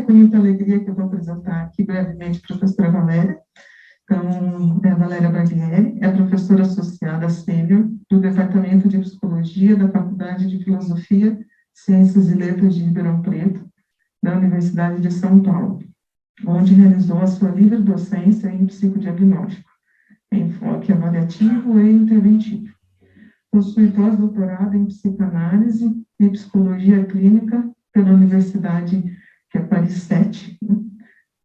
com muita alegria que eu vou apresentar aqui brevemente a professora Valéria. Então, é a Valéria Barbieri, é professora associada sênior do Departamento de Psicologia da Faculdade de Filosofia, Ciências e Letras de Ribeirão Preto, da Universidade de São Paulo, onde realizou a sua livre docência em psicodiagnóstico, enfoque avaliativo e interventivo. Possui pós-doutorado em psicanálise e psicologia clínica pela Universidade, que é Paris 7, né?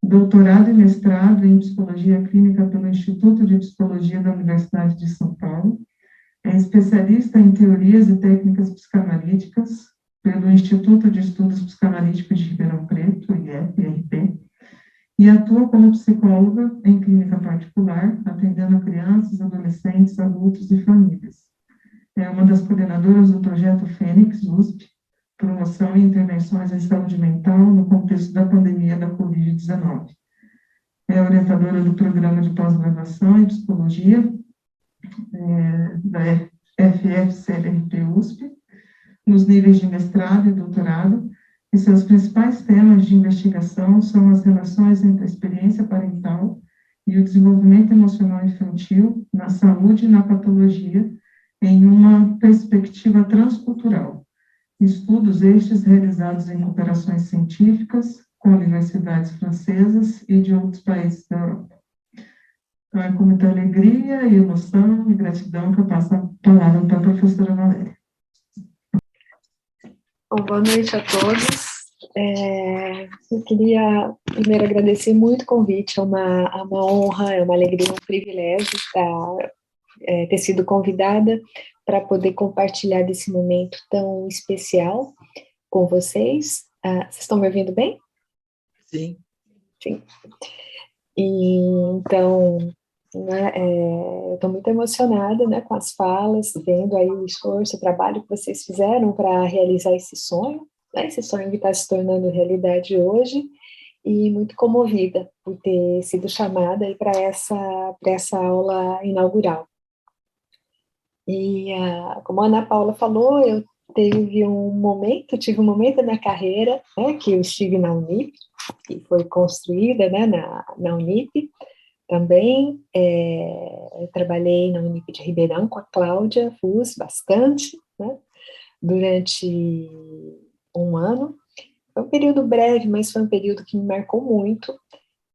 Doutorado e mestrado em psicologia clínica pelo Instituto de Psicologia da Universidade de São Paulo. É especialista em teorias e técnicas psicanalíticas pelo Instituto de Estudos Psicanalíticos de Ribeirão Preto, IEP-RP, e atua como psicóloga em clínica particular, atendendo crianças, adolescentes, adultos e famílias. É uma das coordenadoras do projeto Fênix, USP, promoção e intervenções em saúde mental no contexto da pandemia da Covid-19. É orientadora do programa de pós-graduação em psicologia da FFCLRP USP, nos níveis de mestrado e doutorado, e seus principais temas de investigação são as relações entre a experiência parental e o desenvolvimento emocional infantil na saúde e na patologia, em uma perspectiva transcultural. Estudos estes realizados em cooperações científicas com universidades francesas e de outros países da Europa. Então, é com muita alegria e emoção e gratidão que eu passo a palavra para a professora Valéria. Bom, boa noite a todos. Eu queria primeiro agradecer muito o convite, é uma honra, é uma alegria, um privilégio ter sido convidada para poder compartilhar desse momento tão especial com vocês. Vocês estão me ouvindo bem? Sim. Sim. E, então, né, eu estou muito emocionada, né, com as falas, vendo aí o esforço, o trabalho que vocês fizeram para realizar esse sonho, né, esse sonho que está se tornando realidade hoje, e muito comovida por ter sido chamada para essa aula inaugural. E, como a Ana Paula falou, eu tive um momento da minha carreira, né, que eu estive na Unip, que foi construída, né, na Unip também. Eu trabalhei na Unip de Ribeirão com a Cláudia Fus bastante, né, durante um ano. Foi um período breve, mas foi um período que me marcou muito.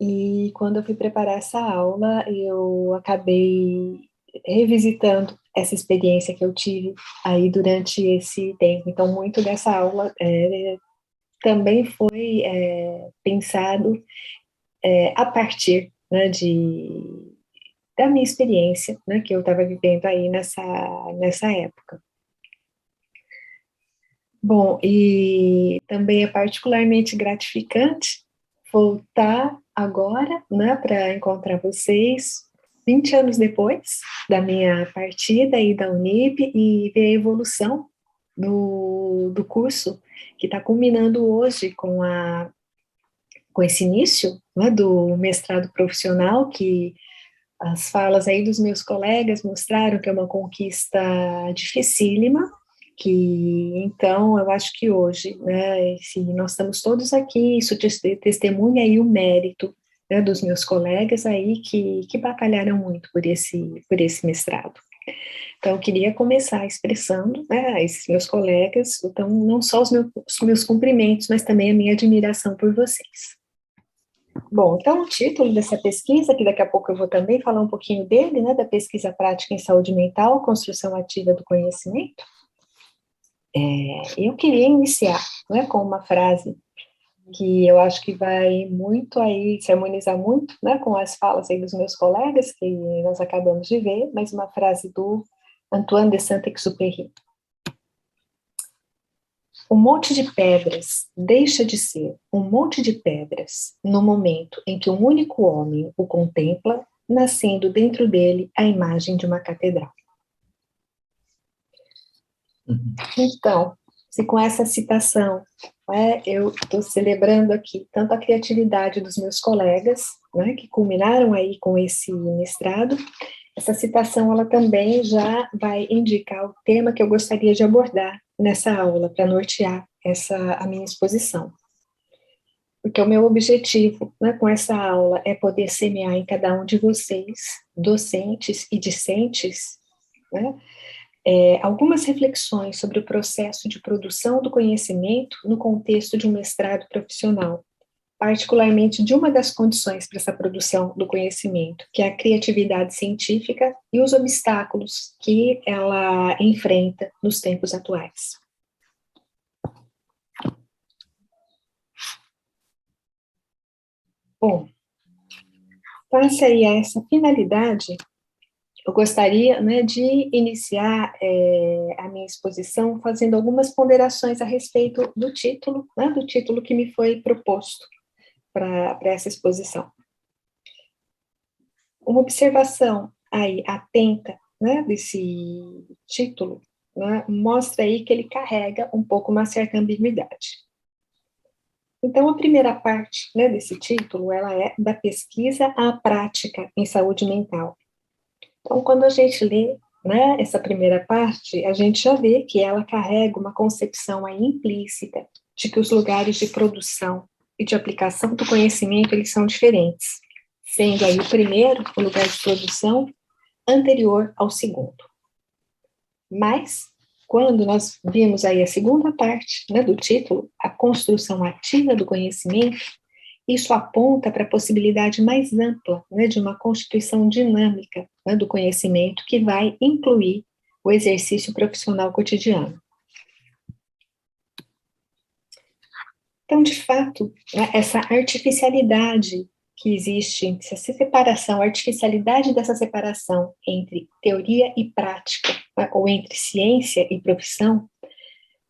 E quando eu fui preparar essa aula, eu acabei revisitando essa experiência que eu tive aí durante esse tempo. Então, muito dessa aula também foi pensado a partir, né, da minha experiência, né, que eu estava vivendo aí nessa época. Bom, e também é particularmente gratificante voltar agora, né, para encontrar vocês 20 anos depois da minha partida aí da Unip e ver a evolução do curso que está culminando hoje com esse início, né, do mestrado profissional, que as falas aí dos meus colegas mostraram que é uma conquista dificílima, que então eu acho que hoje, né, se nós estamos todos aqui, isso testemunha aí o mérito, né, dos meus colegas aí que batalharam muito por esse mestrado. Então, eu queria começar expressando, né, a esses meus colegas, então, não só os meus cumprimentos, mas também a minha admiração por vocês. Bom, então, o título dessa pesquisa, que daqui a pouco eu vou também falar um pouquinho dele, né, da pesquisa prática em saúde mental, construção ativa do conhecimento. Eu queria iniciar, né, com uma frase que eu acho que vai muito aí, se harmonizar muito, né, com as falas aí dos meus colegas, que nós acabamos de ver, mas uma frase do Antoine de Saint-Exupéry. Um monte de pedras deixa de ser um monte de pedras no momento em que um único homem o contempla, nascendo dentro dele a imagem de uma catedral. Então, se com essa citação, né, eu estou celebrando aqui tanto a criatividade dos meus colegas, né, que culminaram aí com esse mestrado, essa citação ela também já vai indicar o tema que eu gostaria de abordar nessa aula, para nortear a minha exposição. porque o meu objetivo, né, com essa aula é poder semear em cada um de vocês, docentes e discentes, né, algumas reflexões sobre o processo de produção do conhecimento no contexto de um mestrado profissional, particularmente de uma das condições para essa produção do conhecimento, que é a criatividade científica e os obstáculos que ela enfrenta nos tempos atuais. Bom, face aí a essa finalidade, eu gostaria, né, de iniciar a minha exposição fazendo algumas ponderações a respeito do título, né, do título que me foi proposto para essa exposição. Uma observação aí atenta, né, desse título, né, mostra aí que ele carrega um pouco uma certa ambiguidade. Então, a primeira parte, né, desse título, ela é da pesquisa à prática em saúde mental. Então, quando a gente lê, né, essa primeira parte, a gente já vê que ela carrega uma concepção aí implícita de que os lugares de produção e de aplicação do conhecimento, eles são diferentes, sendo aí o primeiro, o lugar de produção, anterior ao segundo. Mas, quando nós vimos aí a segunda parte, né, do título, a construção ativa do conhecimento, isso aponta para a possibilidade mais ampla, né, de uma constituição dinâmica, né, do conhecimento que vai incluir o exercício profissional cotidiano. Então, de fato, né, essa artificialidade que existe, essa separação, a artificialidade dessa separação entre teoria e prática, né, ou entre ciência e profissão,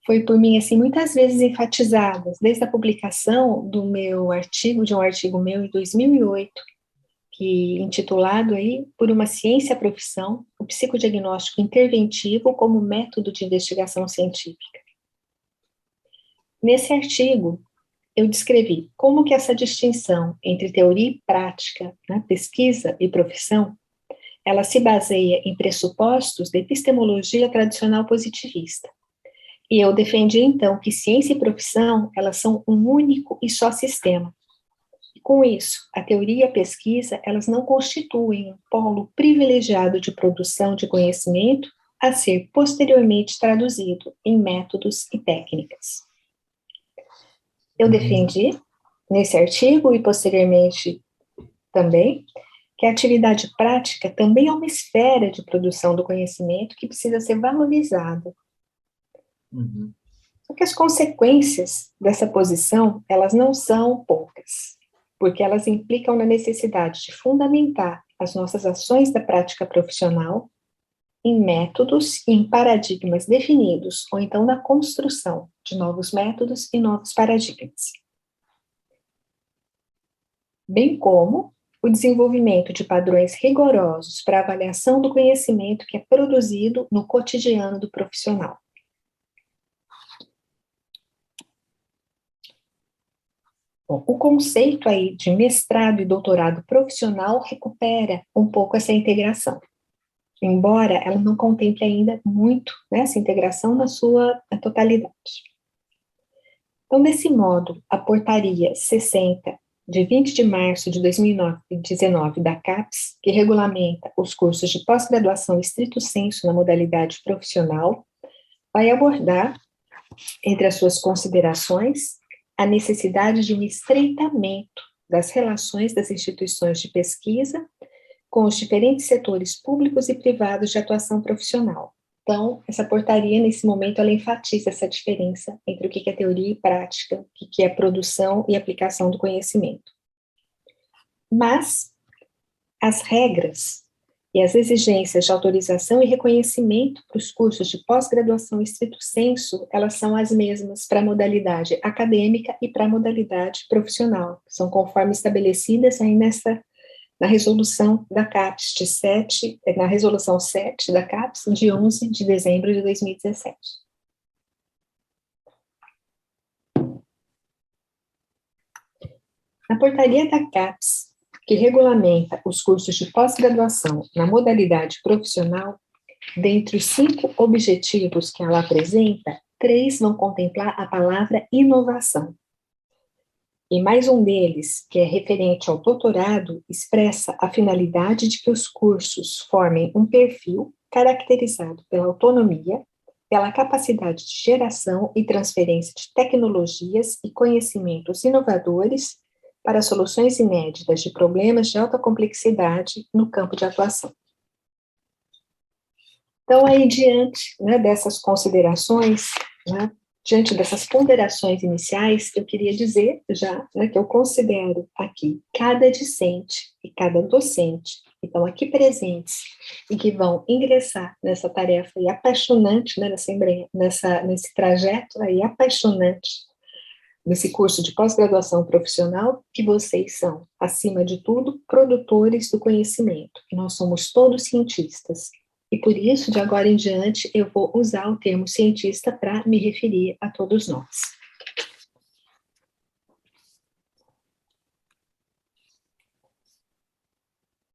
foi por mim, assim, muitas vezes enfatizada, desde a publicação do meu artigo, de um artigo meu em 2008, que intitulado aí, Por uma Ciência à Profissão, o psicodiagnóstico interventivo como método de investigação científica. Nesse artigo, eu descrevi como que essa distinção entre teoria e prática, né, pesquisa e profissão, ela se baseia em pressupostos da epistemologia tradicional positivista. E eu defendi, então, que ciência e profissão, elas são um único e só sistema. E com isso, a teoria e a pesquisa, elas não constituem um polo privilegiado de produção de conhecimento a ser posteriormente traduzido em métodos e técnicas. Eu defendi, nesse artigo e posteriormente também, que a atividade prática também é uma esfera de produção do conhecimento que precisa ser valorizada. Só que as consequências dessa posição, elas não são poucas, porque elas implicam na necessidade de fundamentar as nossas ações da prática profissional em métodos e em paradigmas definidos, ou então na construção de novos métodos e novos paradigmas. Bem como o desenvolvimento de padrões rigorosos para avaliação do conhecimento que é produzido no cotidiano do profissional. Bom, o conceito aí de mestrado e doutorado profissional recupera um pouco essa integração, embora ela não contemple ainda muito, né, essa integração na sua totalidade. Então, desse modo, a portaria 60, de 20 de março de 2019, da CAPES, que regulamenta os cursos de pós-graduação estrito sensu na modalidade profissional, vai abordar, entre as suas considerações, a necessidade de um estreitamento das relações das instituições de pesquisa com os diferentes setores públicos e privados de atuação profissional. Então, essa portaria, nesse momento, ela enfatiza essa diferença entre o que é teoria e prática, o que é produção e aplicação do conhecimento. Mas as regras e as exigências de autorização e reconhecimento para os cursos de pós-graduação estrito sensu, elas são as mesmas para a modalidade acadêmica e para a modalidade profissional, são conforme estabelecidas aí na resolução da CAPES na resolução 7 da CAPES, de 11 de dezembro de 2017. Na portaria da CAPES, que regulamenta os cursos de pós-graduação na modalidade profissional, dentre os 5 objetivos que ela apresenta, 3 vão contemplar a palavra inovação. E mais um deles, que é referente ao doutorado, expressa a finalidade de que os cursos formem um perfil caracterizado pela autonomia, pela capacidade de geração e transferência de tecnologias e conhecimentos inovadores para soluções inéditas de problemas de alta complexidade no campo de atuação. Então, aí, diante, né, dessas considerações, né, diante dessas ponderações iniciais, eu queria dizer já, né, que eu considero aqui cada discente e cada docente que estão aqui presentes e que vão ingressar nessa tarefa aí apaixonante, né, nesse trajeto aí apaixonante, nesse curso de pós-graduação profissional, que vocês são, acima de tudo, produtores do conhecimento, que nós somos todos cientistas. E por isso, de agora em diante, eu vou usar o termo cientista para me referir a todos nós.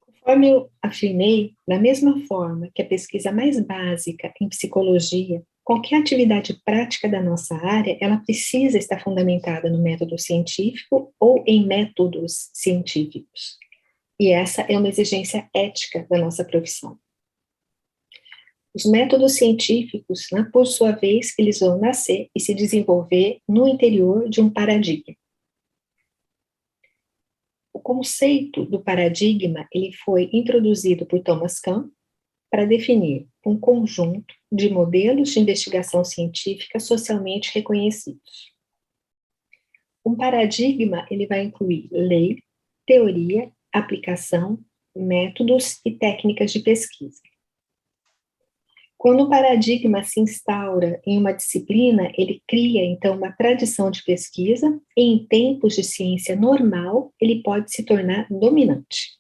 Conforme eu afirmei, da mesma forma que a pesquisa mais básica em psicologia, qualquer atividade prática da nossa área, ela precisa estar fundamentada no método científico ou em métodos científicos. E essa é uma exigência ética da nossa profissão. Os métodos científicos, né, por sua vez, eles vão nascer e se desenvolver no interior de um paradigma. O conceito do paradigma, ele foi introduzido por Thomas Kuhn para definir um conjunto de modelos de investigação científica socialmente reconhecidos. Um paradigma, ele vai incluir lei, teoria, aplicação, métodos e técnicas de pesquisa. Quando o paradigma se instaura em uma disciplina, ele cria, então, uma tradição de pesquisa e, em tempos de ciência normal, ele pode se tornar dominante.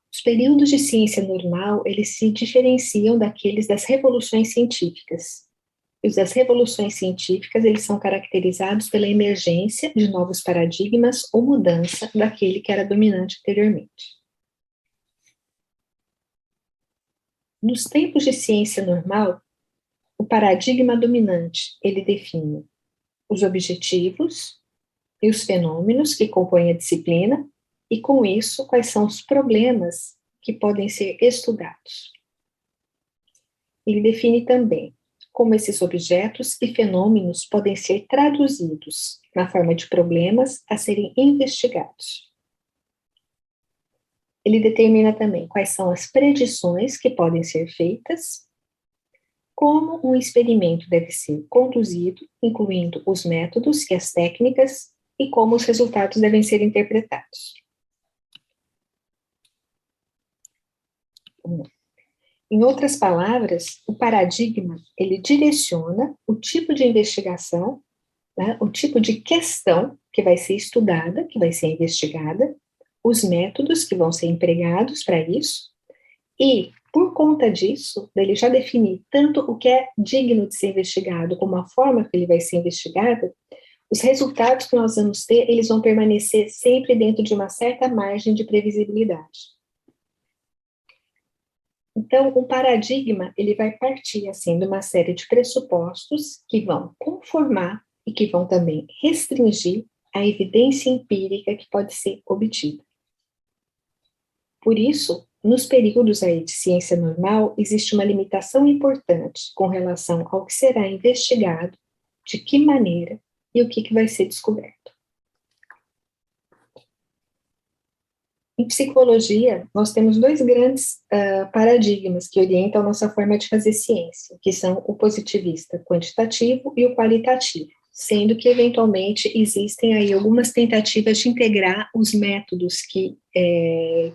Os períodos de ciência normal, eles se diferenciam daqueles das revoluções científicas. E os das revoluções científicas, eles são caracterizados pela emergência de novos paradigmas ou mudança daquele que era dominante anteriormente. Nos tempos de ciência normal, o paradigma dominante, ele define os objetivos e os fenômenos que compõem a disciplina, e com isso, quais são os problemas que podem ser estudados. Ele define também como esses objetos e fenômenos podem ser traduzidos na forma de problemas a serem investigados. Ele determina também quais são as predições que podem ser feitas, como um experimento deve ser conduzido, incluindo os métodos e as técnicas, e como os resultados devem ser interpretados. Em outras palavras, o paradigma, ele direciona o tipo de investigação, né, o tipo de questão que vai ser estudada, que vai ser investigada, os métodos que vão ser empregados para isso, e, por conta disso, ele já definir tanto o que é digno de ser investigado, como a forma que ele vai ser investigado, os resultados que nós vamos ter, eles vão permanecer sempre dentro de uma certa margem de previsibilidade. Então, o paradigma, ele vai partir, assim, de uma série de pressupostos que vão conformar e que vão também restringir a evidência empírica que pode ser obtida. Por isso, nos períodos aí de ciência normal, existe uma limitação importante com relação ao que será investigado, de que maneira e o que vai ser descoberto. Em psicologia, nós temos dois grandes paradigmas que orientam a nossa forma de fazer ciência, que são o positivista quantitativo e o qualitativo, sendo que, eventualmente, existem aí algumas tentativas de integrar os métodos que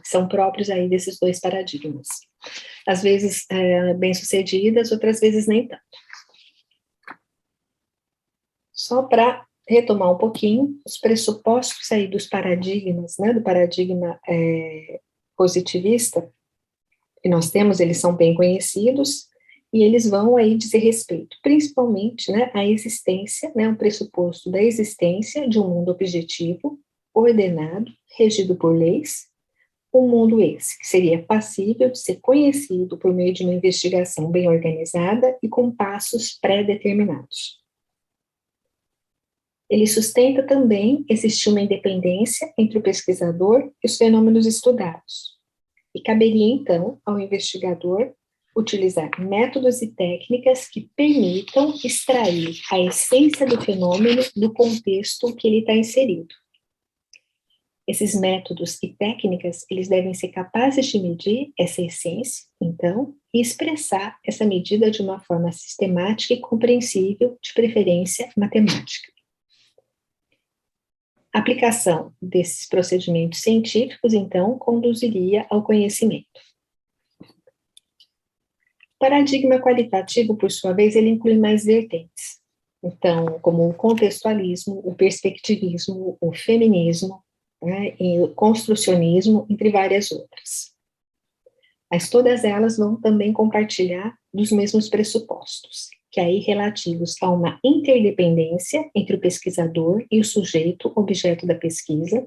são próprios aí desses dois paradigmas. Às vezes bem-sucedidas, outras vezes nem tanto. Só para retomar um pouquinho, os pressupostos aí dos paradigmas, né, do paradigma positivista, que nós temos, eles são bem conhecidos, e eles vão aí dizer respeito, principalmente, né, à existência, né, um pressuposto da existência de um mundo objetivo, ordenado, regido por leis, um mundo esse que seria passível de ser conhecido por meio de uma investigação bem organizada e com passos pré-determinados. Ele sustenta também existir uma independência entre o pesquisador e os fenômenos estudados. E caberia, então, ao investigador utilizar métodos e técnicas que permitam extrair a essência do fenômeno do contexto que ele está inserido. Esses métodos e técnicas, eles devem ser capazes de medir essa essência, então, e expressar essa medida de uma forma sistemática e compreensível, de preferência matemática. A aplicação desses procedimentos científicos, então, conduziria ao conhecimento. O paradigma qualitativo, por sua vez, ele inclui mais vertentes. Então, como o contextualismo, o perspectivismo, o feminismo, né, e o construcionismo, entre várias outras. Mas todas elas vão também compartilhar dos mesmos pressupostos, que aí relativos a uma interdependência entre o pesquisador e o sujeito objeto da pesquisa,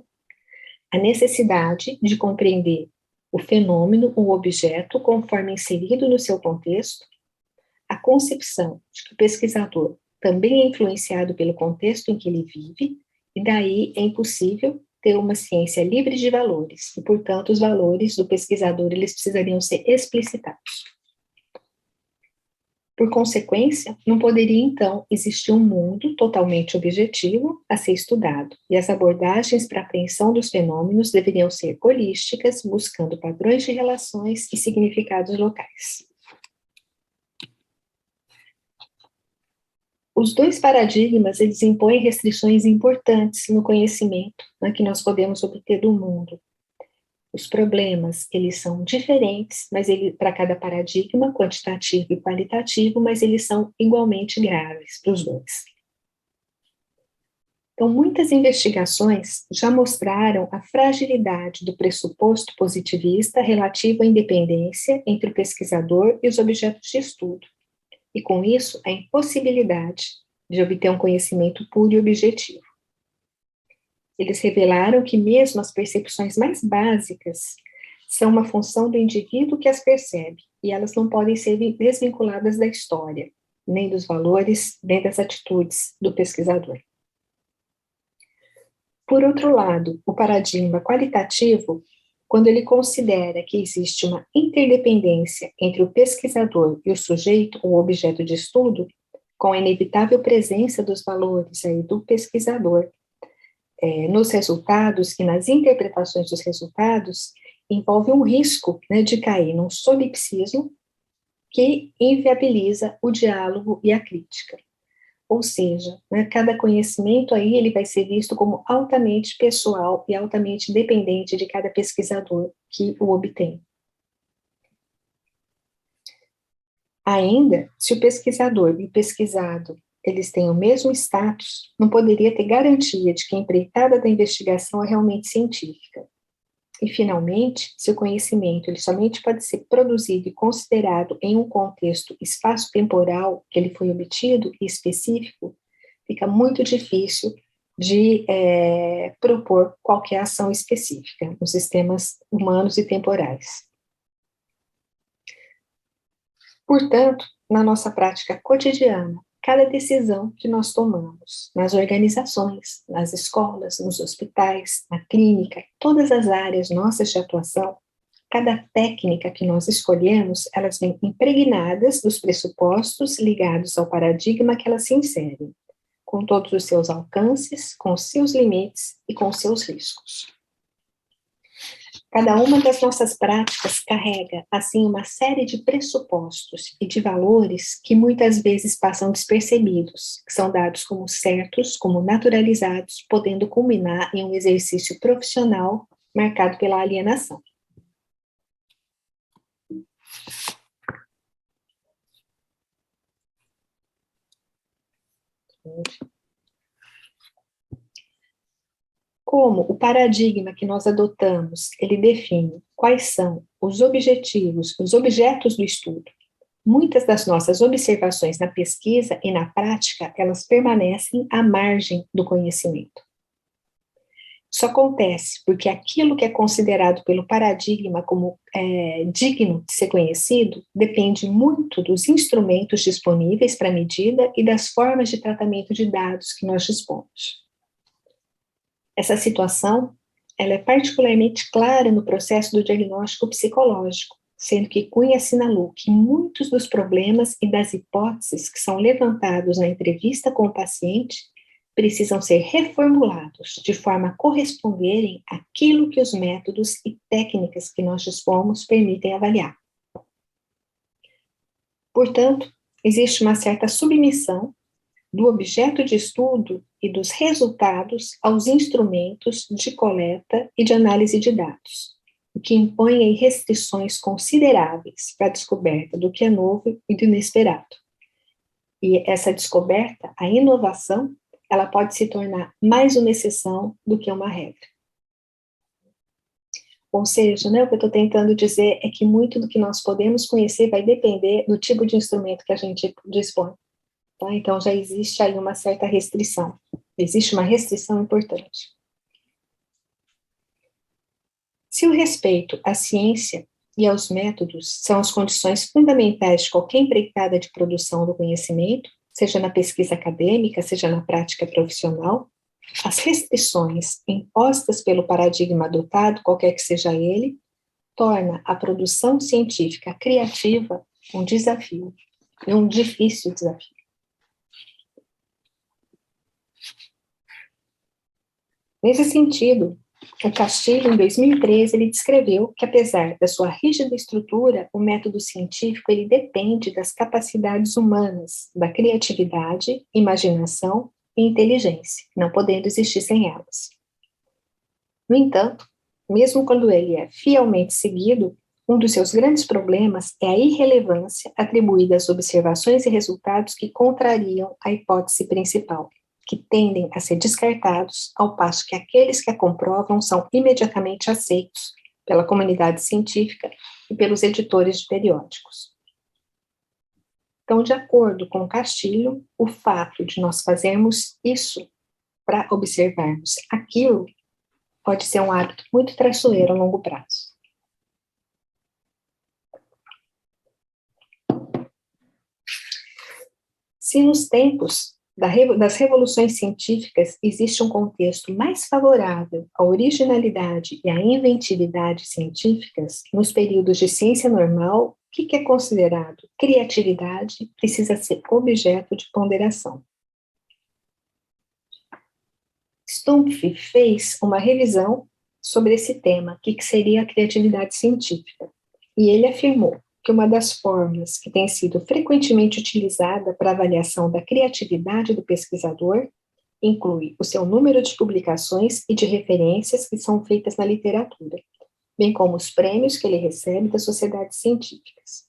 a necessidade de compreender o fenômeno ou objeto conforme inserido no seu contexto, a concepção de que o pesquisador também é influenciado pelo contexto em que ele vive, e daí é impossível ter uma ciência livre de valores, e, portanto, os valores do pesquisador, eles precisariam ser explicitados. Por consequência, não poderia, então, existir um mundo totalmente objetivo a ser estudado, e as abordagens para a apreensão dos fenômenos deveriam ser holísticas, buscando padrões de relações e significados locais. Os dois paradigmas, eles impõem restrições importantes no conhecimento, né, que nós podemos obter do mundo. Os problemas, eles são diferentes, mas para cada paradigma, quantitativo e qualitativo, mas eles são igualmente graves para os dois. Então, muitas investigações já mostraram a fragilidade do pressuposto positivista relativo à independência entre o pesquisador e os objetos de estudo, e com isso, a impossibilidade de obter um conhecimento puro e objetivo. Eles revelaram que mesmo as percepções mais básicas são uma função do indivíduo que as percebe, e elas não podem ser desvinculadas da história, nem dos valores, nem das atitudes do pesquisador. Por outro lado, o paradigma qualitativo, quando ele considera que existe uma interdependência entre o pesquisador e o sujeito ou objeto de estudo, com a inevitável presença dos valores aí do pesquisador, nos resultados e nas interpretações dos resultados, envolve um risco, né, de cair num solipsismo que inviabiliza o diálogo e a crítica. Ou seja, né, cada conhecimento aí ele vai ser visto como altamente pessoal e altamente dependente de cada pesquisador que o obtém. Ainda, se o pesquisador e o pesquisado eles têm o mesmo status, não poderia ter garantia de que a empreitada da investigação é realmente científica. E, finalmente, se o conhecimento ele somente pode ser produzido e considerado em um contexto espaço-temporal que ele foi obtido e específico, fica muito difícil de propor qualquer ação específica nos sistemas humanos e temporais. Portanto, na nossa prática cotidiana, cada decisão que nós tomamos nas organizações, nas escolas, nos hospitais, na clínica, todas as áreas nossas de atuação, cada técnica que nós escolhemos, elas vêm impregnadas dos pressupostos ligados ao paradigma que elas se inserem, com todos os seus alcances, com os seus limites e com os seus riscos. Cada uma das nossas práticas carrega, assim, uma série de pressupostos e de valores que muitas vezes passam despercebidos, que são dados como certos, como naturalizados, podendo culminar em um exercício profissional marcado pela alienação. Como o paradigma que nós adotamos, ele define quais são os objetivos, os objetos do estudo. Muitas das nossas observações na pesquisa e na prática, elas permanecem à margem do conhecimento. Isso acontece porque aquilo que é considerado pelo paradigma como digno de ser conhecido depende muito dos instrumentos disponíveis para a medida e das formas de tratamento de dados que nós dispomos. Essa situação ela é particularmente clara no processo do diagnóstico psicológico, sendo que Cunha assinalou que muitos dos problemas e das hipóteses que são levantados na entrevista com o paciente precisam ser reformulados de forma a corresponderem àquilo que os métodos e técnicas que nós dispomos permitem avaliar. Portanto, existe uma certa submissão do objeto de estudo e dos resultados aos instrumentos de coleta e de análise de dados, o que impõe aí restrições consideráveis para a descoberta do que é novo e do inesperado. E essa descoberta, a inovação, ela pode se tornar mais uma exceção do que uma regra. Ou seja, né, o que eu estou tentando dizer é que muito do que nós podemos conhecer vai depender do tipo de instrumento que a gente dispõe. Tá? Então, já existe aí uma certa restrição. Existe uma restrição importante. Se o respeito à ciência e aos métodos são as condições fundamentais de qualquer empreitada de produção do conhecimento, seja na pesquisa acadêmica, seja na prática profissional, as restrições impostas pelo paradigma adotado, qualquer que seja ele, torna a produção científica criativa um desafio, e um difícil desafio. Nesse sentido, o Castilho, em 2013, ele descreveu que, apesar da sua rígida estrutura, o método científico ele depende das capacidades humanas, da criatividade, imaginação e inteligência, não podendo existir sem elas. No entanto, mesmo quando ele é fielmente seguido, um dos seus grandes problemas é a irrelevância atribuída às observações e resultados que contrariam a hipótese principal, que tendem a ser descartados, ao passo que aqueles que a comprovam são imediatamente aceitos pela comunidade científica e pelos editores de periódicos. Então, de acordo com Castilho, o fato de nós fazermos isso para observarmos aquilo pode ser um hábito muito traiçoeiro a longo prazo. Se nos tempos das revoluções científicas existe um contexto mais favorável à originalidade e à inventividade científicas, nos períodos de ciência normal, o que é considerado criatividade precisa ser objeto de ponderação. Stumpf fez uma revisão sobre esse tema, o que seria a criatividade científica, e ele afirmou que uma das formas que tem sido frequentemente utilizada para avaliação da criatividade do pesquisador inclui o seu número de publicações e de referências que são feitas na literatura, bem como os prêmios que ele recebe das sociedades científicas.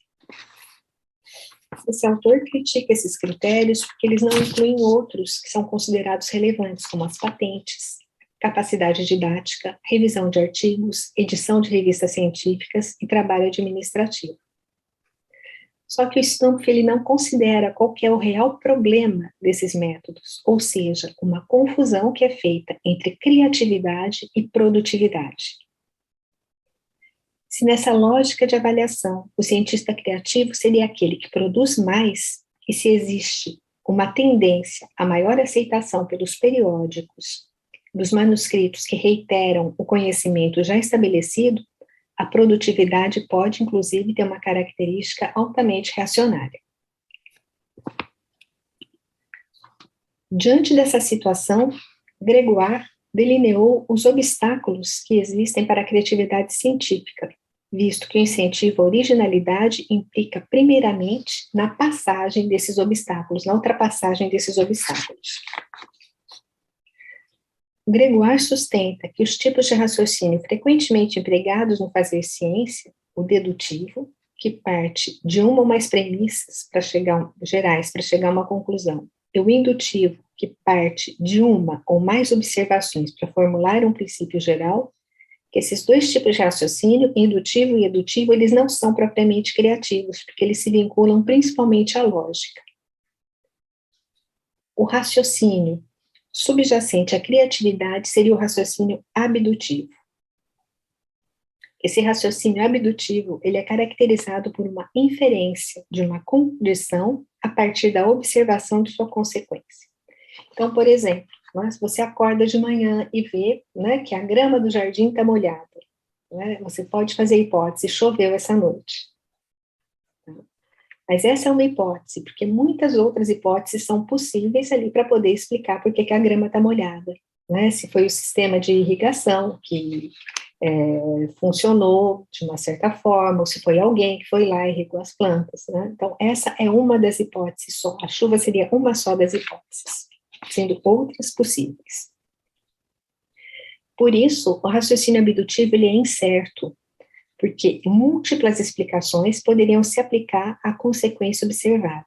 Esse autor critica esses critérios porque eles não incluem outros que são considerados relevantes, como as patentes, capacidade didática, revisão de artigos, edição de revistas científicas e trabalho administrativo. Só que o Stumpf ele não considera qual que é o real problema desses métodos, ou seja, uma confusão que é feita entre criatividade e produtividade. Se nessa lógica de avaliação, o cientista criativo seria aquele que produz mais, e se existe uma tendência a maior aceitação pelos periódicos dos manuscritos que reiteram o conhecimento já estabelecido, a produtividade pode, inclusive, ter uma característica altamente reacionária. Diante dessa situação, Gregoire delineou os obstáculos que existem para a criatividade científica, visto que o incentivo à originalidade implica, primeiramente, na passagem desses obstáculos, na ultrapassagem desses obstáculos. Gregoire sustenta que os tipos de raciocínio frequentemente empregados no fazer ciência, o dedutivo, que parte de uma ou mais premissas gerais para chegar a uma conclusão, e o indutivo, que parte de uma ou mais observações para formular um princípio geral, que esses dois tipos de raciocínio, indutivo e edutivo, eles não são propriamente criativos, porque eles se vinculam principalmente à lógica. O raciocínio subjacente à criatividade seria o raciocínio abdutivo. Esse raciocínio abdutivo, ele é caracterizado por uma inferência de uma condição a partir da observação de sua consequência. Então, por exemplo, né, se você acorda de manhã e vê, né, que a grama do jardim está molhada, né, você pode fazer a hipótese, choveu essa noite. Mas essa é uma hipótese, porque muitas outras hipóteses são possíveis ali para poder explicar por que a grama está molhada. Né? Se foi o sistema de irrigação que funcionou de uma certa forma, ou se foi alguém que foi lá e regou as plantas. Né? Então, essa é uma das hipóteses só. A chuva seria uma só das hipóteses, sendo outras possíveis. Por isso, o raciocínio abdutivo ele é incerto, porque múltiplas explicações poderiam se aplicar à consequência observada.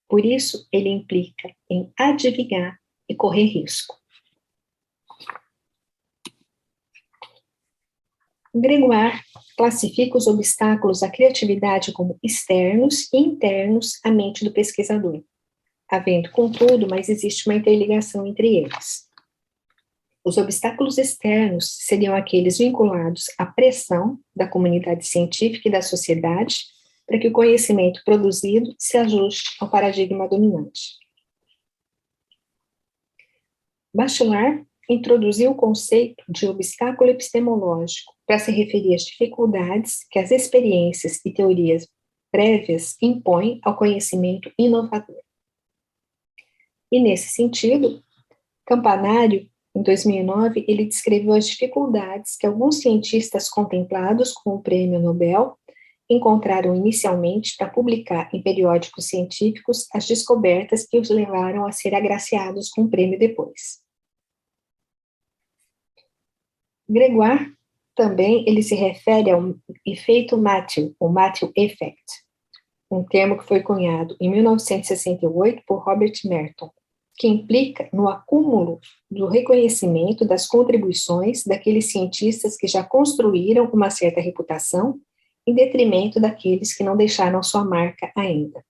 Por isso, ele implica em adivinhar e correr risco. Gregoire classifica os obstáculos à criatividade como externos e internos à mente do pesquisador, havendo, contudo, mas existe uma interligação entre eles. Os obstáculos externos seriam aqueles vinculados à pressão da comunidade científica e da sociedade para que o conhecimento produzido se ajuste ao paradigma dominante. Bachelard introduziu o conceito de obstáculo epistemológico para se referir às dificuldades que as experiências e teorias prévias impõem ao conhecimento inovador. E, nesse sentido, Campanário, em 2009, ele descreveu as dificuldades que alguns cientistas contemplados com o Prêmio Nobel encontraram inicialmente para publicar em periódicos científicos as descobertas que os levaram a ser agraciados com o prêmio depois. Gregoire também ele se refere ao efeito Matthew, o Matthew Effect, um termo que foi cunhado em 1968 por Robert Merton, que implica no acúmulo do reconhecimento das contribuições daqueles cientistas que já construíram uma certa reputação, em detrimento daqueles que não deixaram sua marca ainda.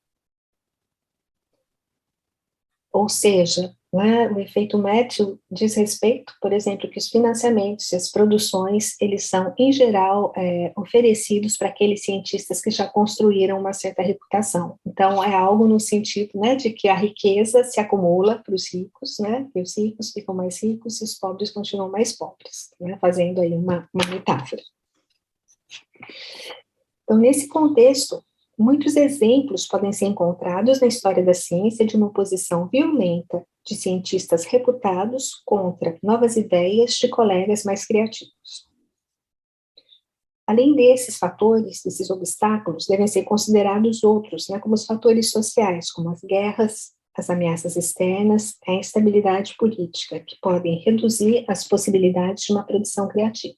Ou seja, né, o efeito Matthew diz respeito, por exemplo, que os financiamentos e as produções, eles são, em geral, oferecidos para aqueles cientistas que já construíram uma certa reputação. Então, é algo no sentido, né, de que a riqueza se acumula para os ricos, né, e os ricos ficam mais ricos e os pobres continuam mais pobres, né, fazendo aí uma metáfora. Então, nesse contexto, muitos exemplos podem ser encontrados na história da ciência de uma oposição violenta de cientistas reputados contra novas ideias de colegas mais criativos. Além desses fatores, desses obstáculos, devem ser considerados outros, né, como os fatores sociais, como as guerras, as ameaças externas, a instabilidade política, que podem reduzir as possibilidades de uma produção criativa.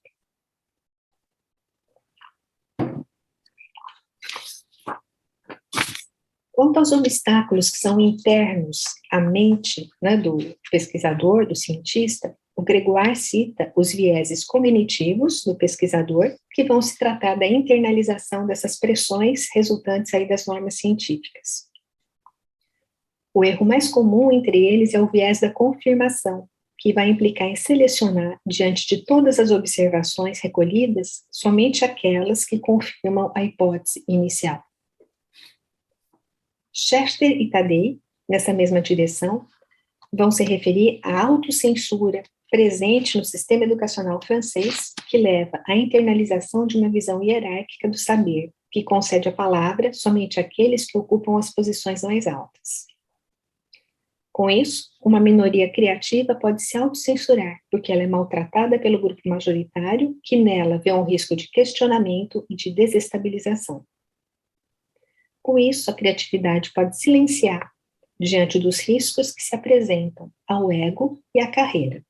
Quanto aos obstáculos que são internos à mente, né, do pesquisador, do cientista, o Gregoire cita os vieses cognitivos do pesquisador, que vão se tratar da internalização dessas pressões resultantes aí das normas científicas. O erro mais comum entre eles é o viés da confirmação, que vai implicar em selecionar, diante de todas as observações recolhidas, somente aquelas que confirmam a hipótese inicial. Scherter e Tadei, nessa mesma direção, vão se referir à autocensura presente no sistema educacional francês, que leva à internalização de uma visão hierárquica do saber, que concede a palavra somente àqueles que ocupam as posições mais altas. Com isso, uma minoria criativa pode se autocensurar, porque ela é maltratada pelo grupo majoritário, que nela vê um risco de questionamento e de desestabilização. Com isso, a criatividade pode silenciar diante dos riscos que se apresentam ao ego e à carreira.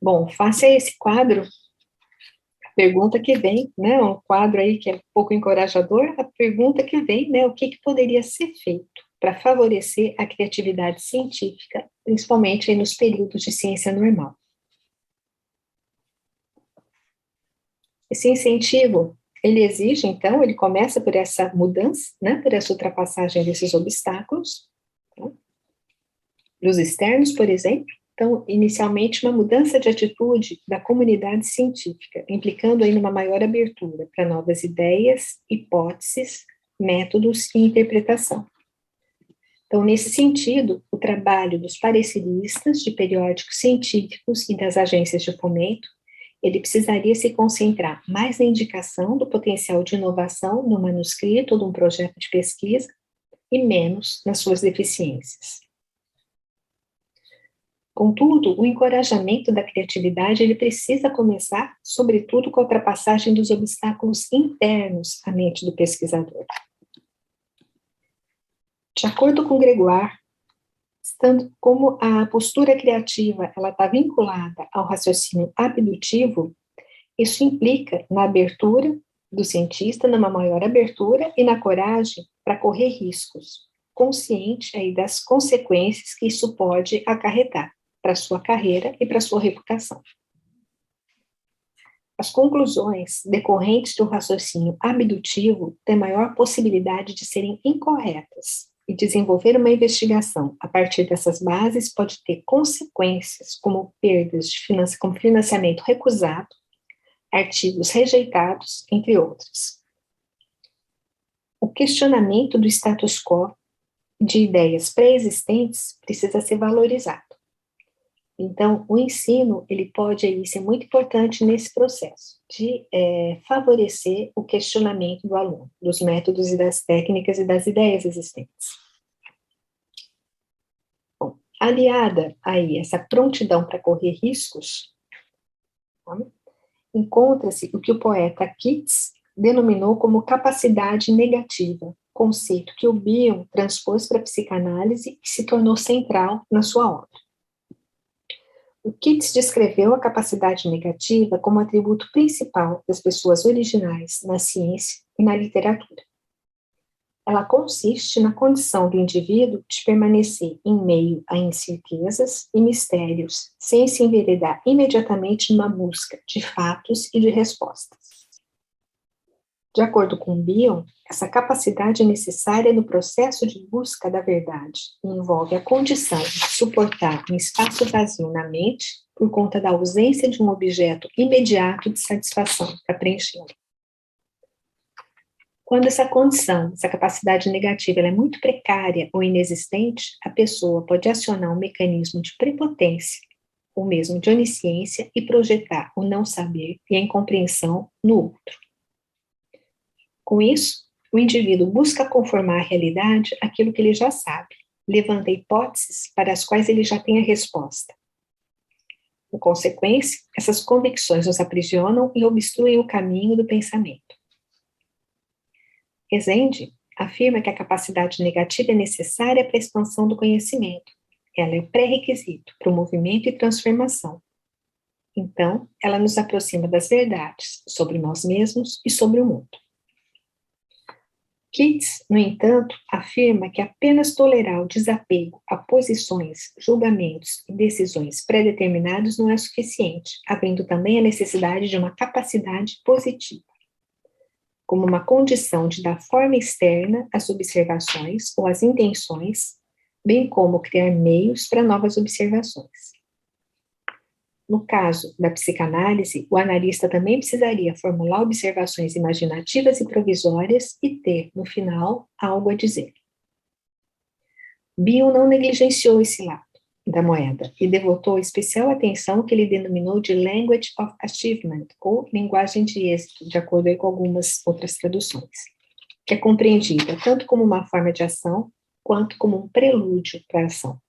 Bom, face a esse quadro, a pergunta que vem, né, um quadro aí que é um pouco encorajador, a pergunta que vem, né, o que poderia ser feito para favorecer a criatividade científica, principalmente aí nos períodos de ciência normal. Esse incentivo ele exige, então, ele começa por essa mudança, né, por essa ultrapassagem desses obstáculos, tá? Dos externos, por exemplo. Então, inicialmente, uma mudança de atitude da comunidade científica, implicando ainda uma maior abertura para novas ideias, hipóteses, métodos e interpretação. Então, nesse sentido, o trabalho dos pareceristas de periódicos científicos e das agências de fomento, ele precisaria se concentrar mais na indicação do potencial de inovação no manuscrito ou de um projeto de pesquisa e menos nas suas deficiências. Contudo, o encorajamento da criatividade, ele precisa começar, sobretudo, com a ultrapassagem dos obstáculos internos à mente do pesquisador. De acordo com Gregoire, estando como a postura criativa ela está vinculada ao raciocínio abdutivo, isso implica na abertura do cientista, numa maior abertura e na coragem para correr riscos, consciente aí das consequências que isso pode acarretar para a sua carreira e para a sua reputação. As conclusões decorrentes do raciocínio abdutivo têm maior possibilidade de serem incorretas, e desenvolver uma investigação a partir dessas bases pode ter consequências como perdas de como financiamento recusado, artigos rejeitados, entre outras. O questionamento do status quo de ideias pré-existentes precisa ser valorizado. Então, o ensino, ele pode aí ser muito importante nesse processo de favorecer o questionamento do aluno, dos métodos e das técnicas e das ideias existentes. Bom, aliada aí essa prontidão para correr riscos, tá? Encontra-se o que o poeta Keats denominou como capacidade negativa, conceito que o Bion transpôs para a psicanálise e se tornou central na sua obra. O Keats descreveu a capacidade negativa como atributo principal das pessoas originais na ciência e na literatura. Ela consiste na condição do indivíduo de permanecer em meio a incertezas e mistérios, sem se enveredar imediatamente numa busca de fatos e de respostas. De acordo com Bion, essa capacidade é necessária no processo de busca da verdade e envolve a condição de suportar um espaço vazio na mente por conta da ausência de um objeto imediato de satisfação para preenchê-lo. Quando essa condição, essa capacidade negativa, ela é muito precária ou inexistente, a pessoa pode acionar um mecanismo de prepotência, ou mesmo de onisciência, e projetar o não saber e a incompreensão no outro. Com isso, o indivíduo busca conformar à realidade aquilo que ele já sabe, levanta hipóteses para as quais ele já tem a resposta. Por consequência, essas convicções nos aprisionam e obstruem o caminho do pensamento. Rezende afirma que a capacidade negativa é necessária para a expansão do conhecimento. Ela é o pré-requisito para o movimento e transformação. Então, ela nos aproxima das verdades sobre nós mesmos e sobre o mundo. Keats, no entanto, afirma que apenas tolerar o desapego a posições, julgamentos e decisões pré-determinados não é suficiente, havendo também a necessidade de uma capacidade positiva, como uma condição de dar forma externa às observações ou às intenções, bem como criar meios para novas observações. No caso da psicanálise, o analista também precisaria formular observações imaginativas e provisórias e ter, no final, algo a dizer. Bion não negligenciou esse lado da moeda e devotou especial atenção ao que ele denominou de language of achievement, ou linguagem de êxito, de acordo com algumas outras traduções, que é compreendida tanto como uma forma de ação, quanto como um prelúdio para a ação.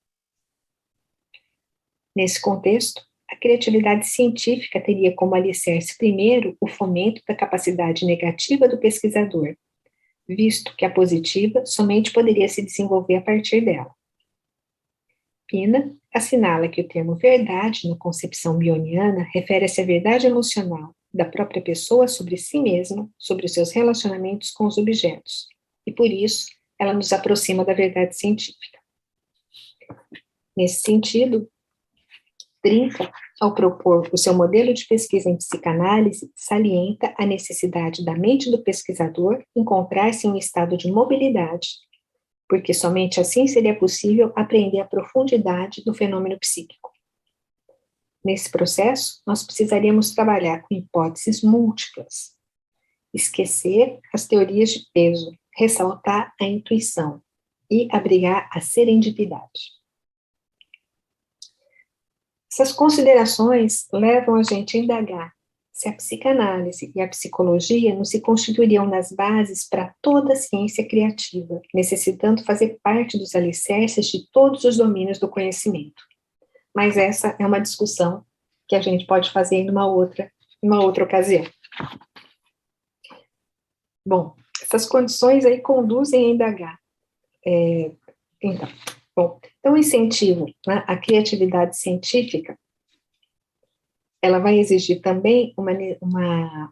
Nesse contexto, a criatividade científica teria como alicerce, primeiro, o fomento da capacidade negativa do pesquisador, visto que a positiva somente poderia se desenvolver a partir dela. Pina assinala que o termo verdade, na concepção bioniana, refere-se à verdade emocional da própria pessoa sobre si mesma, sobre os seus relacionamentos com os objetos, e por isso ela nos aproxima da verdade científica. Nesse sentido, 1930, ao propor o seu modelo de pesquisa em psicanálise, salienta a necessidade da mente do pesquisador encontrar-se em um estado de mobilidade, porque somente assim seria possível apreender a profundidade do fenômeno psíquico. Nesse processo, nós precisaríamos trabalhar com hipóteses múltiplas, esquecer as teorias de peso, ressaltar a intuição e abrigar a serendipidade. Essas considerações levam a gente a indagar se a psicanálise e a psicologia não se constituiriam nas bases para toda a ciência criativa, necessitando fazer parte dos alicerces de todos os domínios do conhecimento. Mas essa é uma discussão que a gente pode fazer em uma outra ocasião. Bom, essas condições aí conduzem a indagar. Então, o incentivo, né, à criatividade científica, ela vai exigir também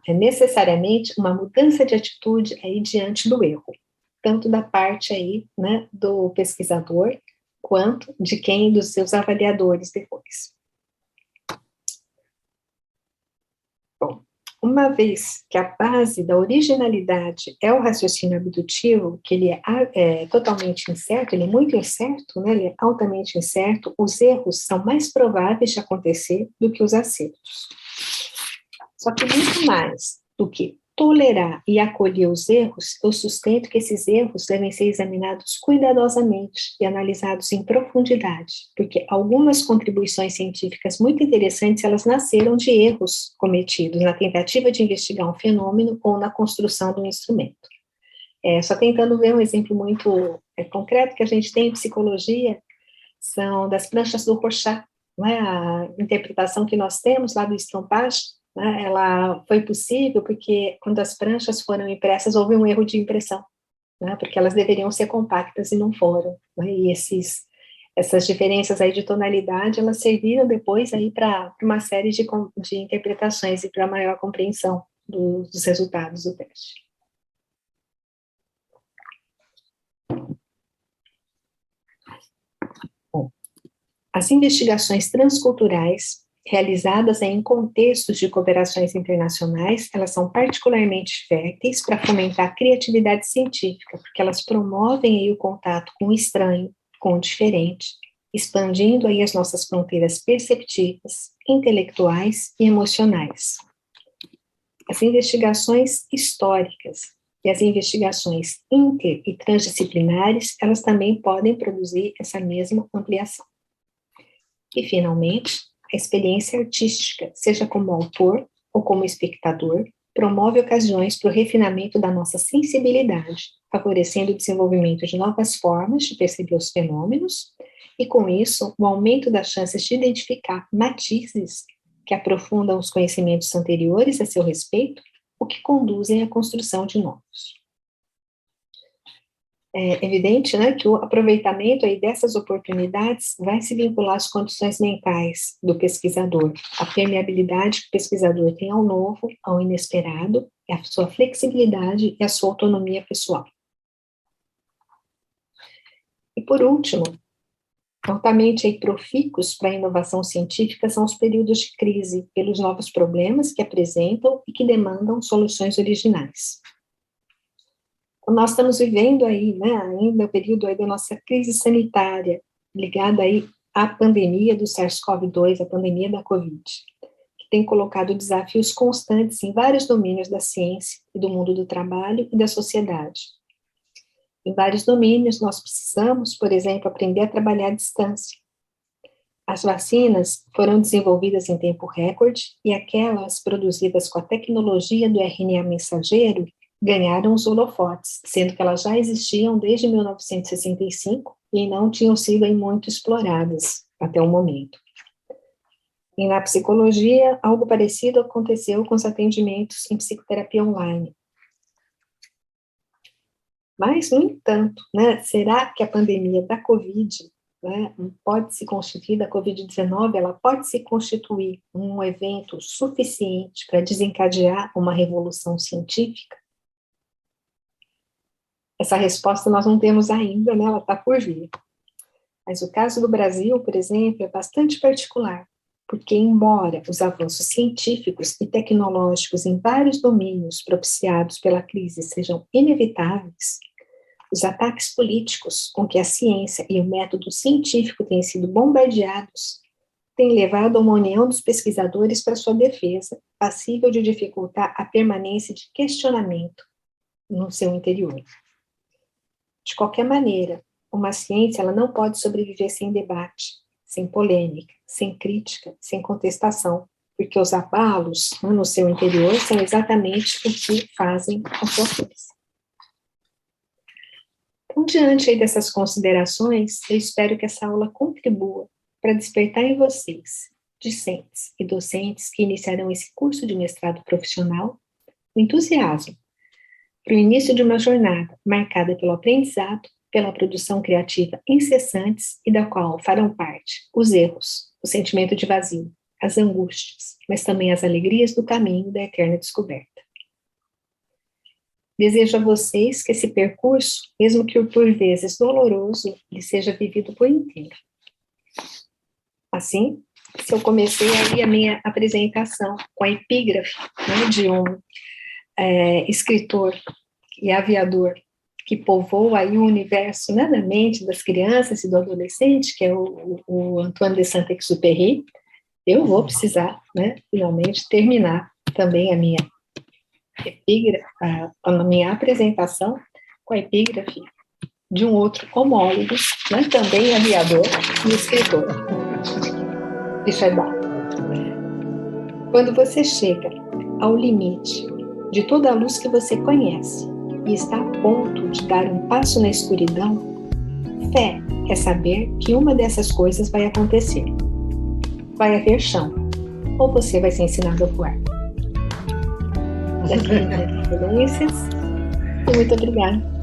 necessariamente uma mudança de atitude aí diante do erro, tanto da parte aí, né, do pesquisador, quanto de quem dos seus avaliadores depois. Bom, uma vez que a base da originalidade é o raciocínio abdutivo, que ele é totalmente incerto, ele é muito incerto, né, ele é altamente incerto, os erros são mais prováveis de acontecer do que os acertos. Só que muito mais do que tolerar e acolher os erros, eu sustento que esses erros devem ser examinados cuidadosamente e analisados em profundidade, porque algumas contribuições científicas muito interessantes, elas nasceram de erros cometidos na tentativa de investigar um fenômeno ou na construção de um instrumento. Só tentando ver um exemplo muito concreto que a gente tem em psicologia, são das pranchas do Rorschach, né? A interpretação que nós temos lá do estampagem, né, ela foi possível porque quando as pranchas foram impressas houve um erro de impressão, né, porque elas deveriam ser compactas e não foram, né, e essas diferenças aí de tonalidade, elas serviram depois aí para uma série de interpretações e para maior compreensão dos resultados do teste. Bom, as investigações transculturais realizadas em contextos de cooperações internacionais, elas são particularmente férteis para fomentar a criatividade científica, porque elas promovem aí o contato com o estranho, com o diferente, expandindo aí as nossas fronteiras perceptivas, intelectuais e emocionais. As investigações históricas e as investigações inter- e transdisciplinares, elas também podem produzir essa mesma ampliação. E, finalmente, a experiência artística, seja como autor ou como espectador, promove ocasiões para o refinamento da nossa sensibilidade, favorecendo o desenvolvimento de novas formas de perceber os fenômenos e, com isso, o aumento das chances de identificar matizes que aprofundam os conhecimentos anteriores a seu respeito, o que conduzem à construção de novos. É evidente, né, que o aproveitamento aí dessas oportunidades vai se vincular às condições mentais do pesquisador, a permeabilidade que o pesquisador tem ao novo, ao inesperado, a sua flexibilidade e a sua autonomia pessoal. E por último, altamente aí profícuos para a inovação científica são os períodos de crise, pelos novos problemas que apresentam e que demandam soluções originais. Nós estamos vivendo aí, né, ainda o período aí da nossa crise sanitária, ligada aí à pandemia do SARS-CoV-2, a pandemia da Covid, que tem colocado desafios constantes em vários domínios da ciência e do mundo do trabalho e da sociedade. Em vários domínios, nós precisamos, por exemplo, aprender a trabalhar à distância. As vacinas foram desenvolvidas em tempo recorde e aquelas produzidas com a tecnologia do RNA mensageiro ganharam os holofotes, sendo que elas já existiam desde 1965 e não tinham sido muito exploradas até o momento. E na psicologia, algo parecido aconteceu com os atendimentos em psicoterapia online. Mas, no entanto, né, será que a pandemia da Covid, né, pode se constituir, da Covid-19, ela pode se constituir um evento suficiente para desencadear uma revolução científica? Essa resposta nós não temos ainda, né, ela está por vir. Mas o caso do Brasil, por exemplo, é bastante particular, porque, embora os avanços científicos e tecnológicos em vários domínios propiciados pela crise sejam inevitáveis, os ataques políticos com que a ciência e o método científico têm sido bombardeados têm levado a uma união dos pesquisadores para sua defesa, passível de dificultar a permanência de questionamento no seu interior. De qualquer maneira, uma ciência ela não pode sobreviver sem debate, sem polêmica, sem crítica, sem contestação, porque os abalos no seu interior são exatamente o que fazem a sua força. Então, diante aí dessas considerações, eu espero que essa aula contribua para despertar em vocês, discentes e docentes que iniciarão esse curso de mestrado profissional, o entusiasmo para o início de uma jornada marcada pelo aprendizado, pela produção criativa incessantes e da qual farão parte os erros, o sentimento de vazio, as angústias, mas também as alegrias do caminho da eterna descoberta. Desejo a vocês que esse percurso, mesmo que por vezes doloroso, lhe seja vivido por inteiro. Assim, se eu comecei aí a minha apresentação com a epígrafe, né, de um escritor e aviador que povoa aí o universo, né, na mente das crianças e do adolescente, que é o Antoine de Saint-Exupéry, eu vou precisar, né, finalmente terminar também a minha epígrafe, a minha apresentação com a epígrafe de um outro homólogo, né, também aviador e escritor, Richard Bach. Quando você chega ao limite de toda a luz que você conhece e está a ponto de dar um passo na escuridão, fé é saber que uma dessas coisas vai acontecer. Vai haver chão, ou você vai ser ensinado a voar. Daqui, e muito obrigada.